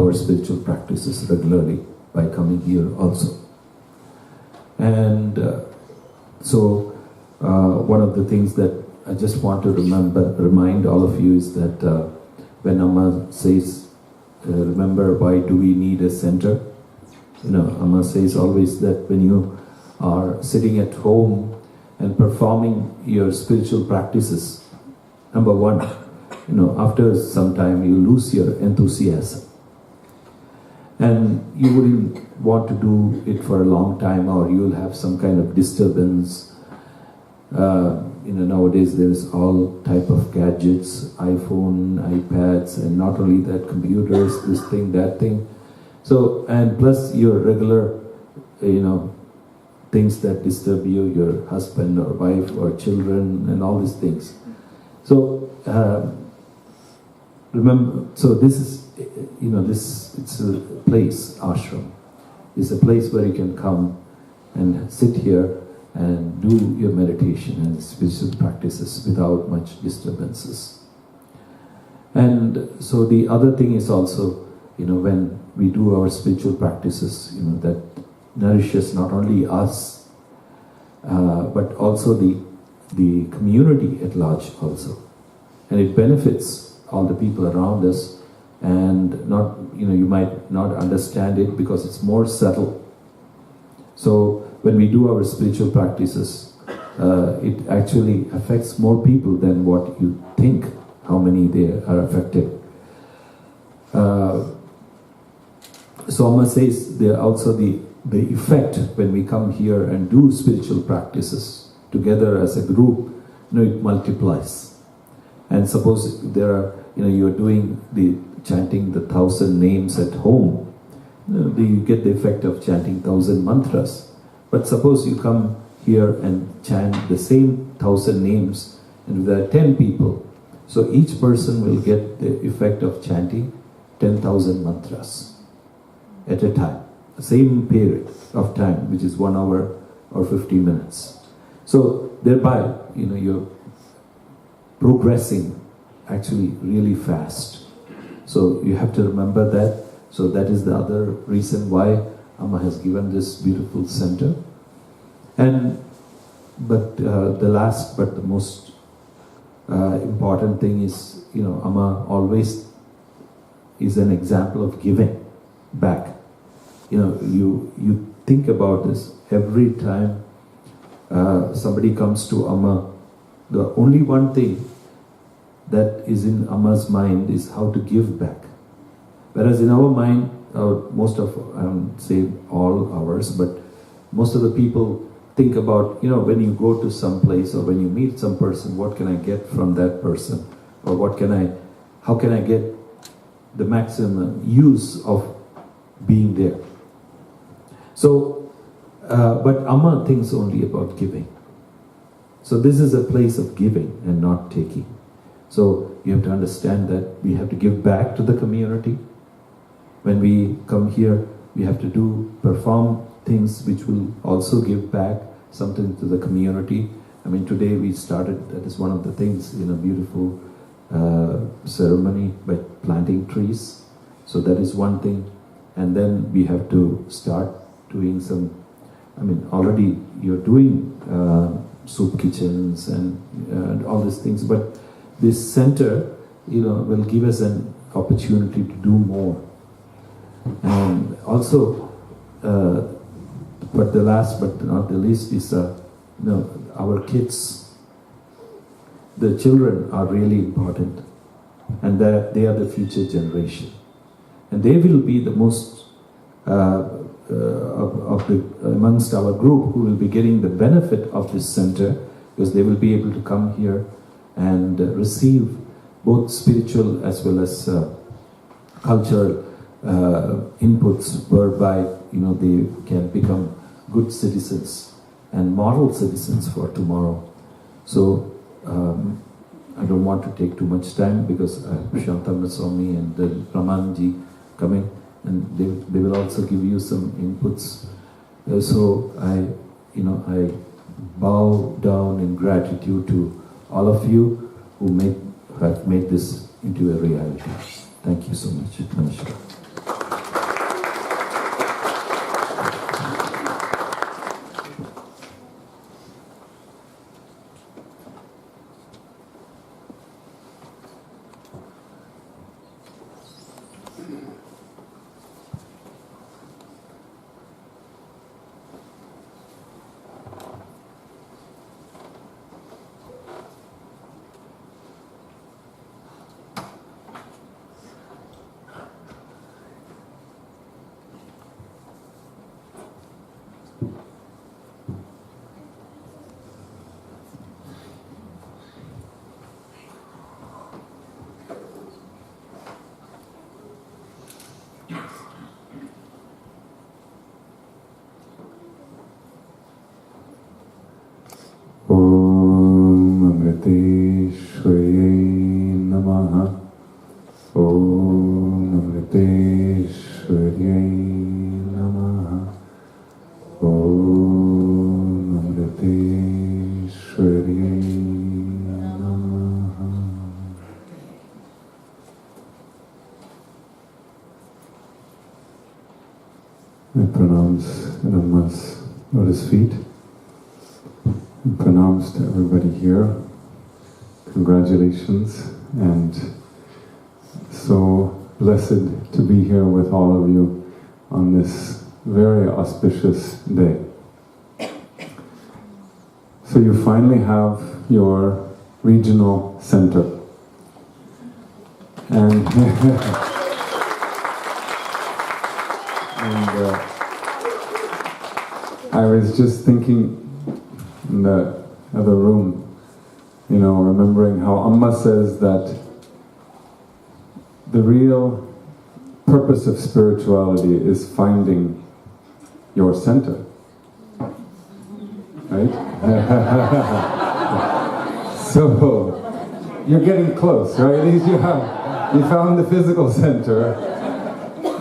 our spiritual practices regularly by coming here also. And one of the things that I just want to remind all of you is that when Amma says, remember why do we need a center? Amma says always that when you are sitting at home and performing your spiritual practices, number one, after some time you lose your enthusiasm. And you wouldn't want to do it for a long time, or you'll have some kind of disturbance. Nowadays there's all type of gadgets, iPhone, iPads, and not only that, computers, this thing, that thing. So, and plus your regular, things that disturb you, your husband or wife or children and all these things. So, remember, so this is, it's a place, ashram. It's a place where you can come and sit here and do your meditation and spiritual practices without much disturbances. And so the other thing is also, when we do our spiritual practices, that nourishes not only us, but also the community at large also. And it benefits all the people around us, and not, you might not understand it because it's more subtle. So when we do our spiritual practices, it actually affects more people than what you think, how many they are affected. So Amma says there also the effect when we come here and do spiritual practices together as a group, it multiplies. And suppose there are, you're doing chanting the 1,000 names at home, you get the effect of chanting 1,000 mantras. But suppose you come here and chant the same 1,000 names, and there are 10 people, so each person will get the effect of chanting 10,000 mantras at a time, the same period of time, which is 1 hour or 50 minutes. So thereby, you're progressing actually really fast. So you have to remember that. So that is the other reason why Amma has given this beautiful center. But the last but the most important thing is, Amma always is an example of giving back. You think about this every time somebody comes to Amma. The only one thing that is in Amma's mind is how to give back. Whereas in our mind, most of, say all ours, but most of the people think about, when you go to some place or when you meet some person, what can I get from that person? Or how can I get the maximum use of being there? So, but Amma thinks only about giving. So this is a place of giving and not taking. So you have to understand that we have to give back to the community. When we come here, we have to perform things which will also give back something to the community. Today we started, that is one of the things, in a beautiful ceremony by planting trees. So that is one thing. And then we have to start doing some, already you're doing soup kitchens and all these things, but this center, will give us an opportunity to do more. And also, but the last but not the least is, our kids. The children are really important, and they are the future generation, and they will be the most amongst our group who will be getting the benefit of this center, because they will be able to come here and receive both spiritual as well as cultural inputs, whereby they can become good citizens and model citizens for tomorrow. So I don't want to take too much time, because Shantamra Swami and Ramanji coming, and they will also give you some inputs. So I bow down in gratitude to all of you who have made this into a reality. Thank you so much. Namaskar. Om Amriteshwarye Namaha. Om Amriteshwarye Namaha. Om Amriteshwarye Namaha. I pronounce Ramma's lotus feet. And pranams to everybody here. Congratulations, and so blessed to be here with all of you on this very auspicious day. So you finally have your regional center. And, I was just thinking in the other room, you know, remembering how Amma says that the real purpose of spirituality is finding your center, right? So you're getting close, right? At least you found the physical center.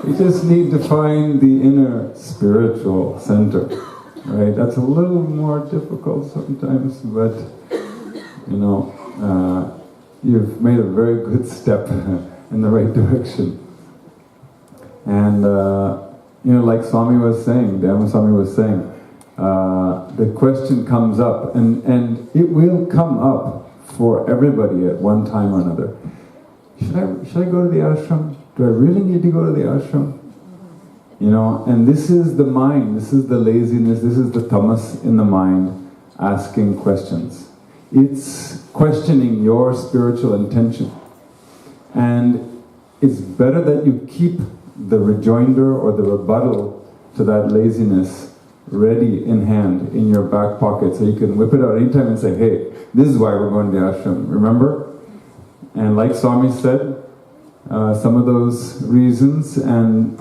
You just need to find the inner spiritual center. Right, that's a little more difficult sometimes, but you know, you've made a very good step in the right direction. And you know, like Swami was saying, Dhamma Swami was saying, the question comes up, and it will come up for everybody at one time or another. Should I go to the ashram? Do I really need to go to the ashram? You know, and this is the mind, this is the laziness, this is the tamas in the mind asking questions. It's questioning your spiritual intention. And it's better that you keep the rejoinder or the rebuttal to that laziness ready in hand in your back pocket, so you can whip it out anytime and say, hey, this is why we're going to the ashram, remember? And like Swami said, some of those reasons, and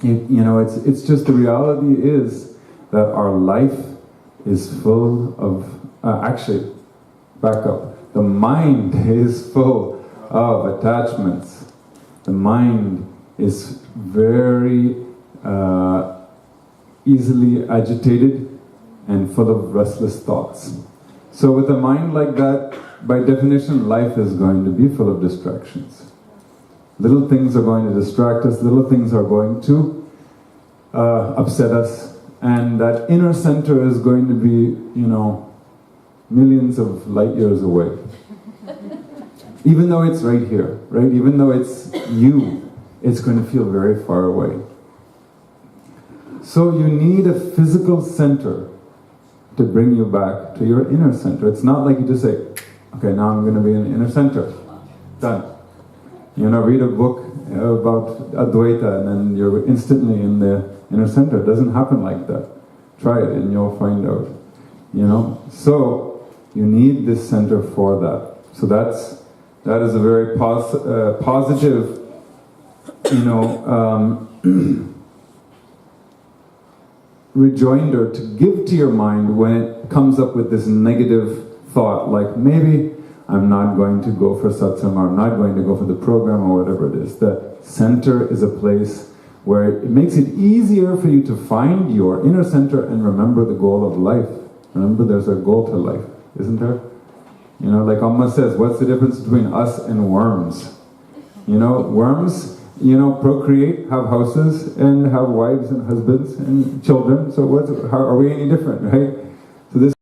you know, it's just the reality is that our life is full of, actually, back up, the mind is full of attachments. The mind is very easily agitated and full of restless thoughts. So with a mind like that, by definition, life is going to be full of distractions. Little things are going to distract us, little things are going to upset us, and that inner center is going to be, you know, millions of light years away. Even though it's right here, right? Even though it's you, it's going to feel very far away. So you need a physical center to bring you back to your inner center. It's not like you just say, okay, now I'm going to be in the inner center. Done. You know, read a book about Advaita and then you're instantly in the inner center. It doesn't happen like that. Try it and you'll find out. You know? So, you need this center for that. So that is a very positive, you know, rejoinder to give to your mind when it comes up with this negative thought, like maybe I'm not going to go for satsang, or I'm not going to go for the program, or whatever it is. The center is a place where it makes it easier for you to find your inner center and remember the goal of life. Remember, there's a goal to life, isn't there? You know, like Amma says, what's the difference between us and worms? You know, worms, you know, procreate, have houses, and have wives and husbands and children. So how are we any different, right? So this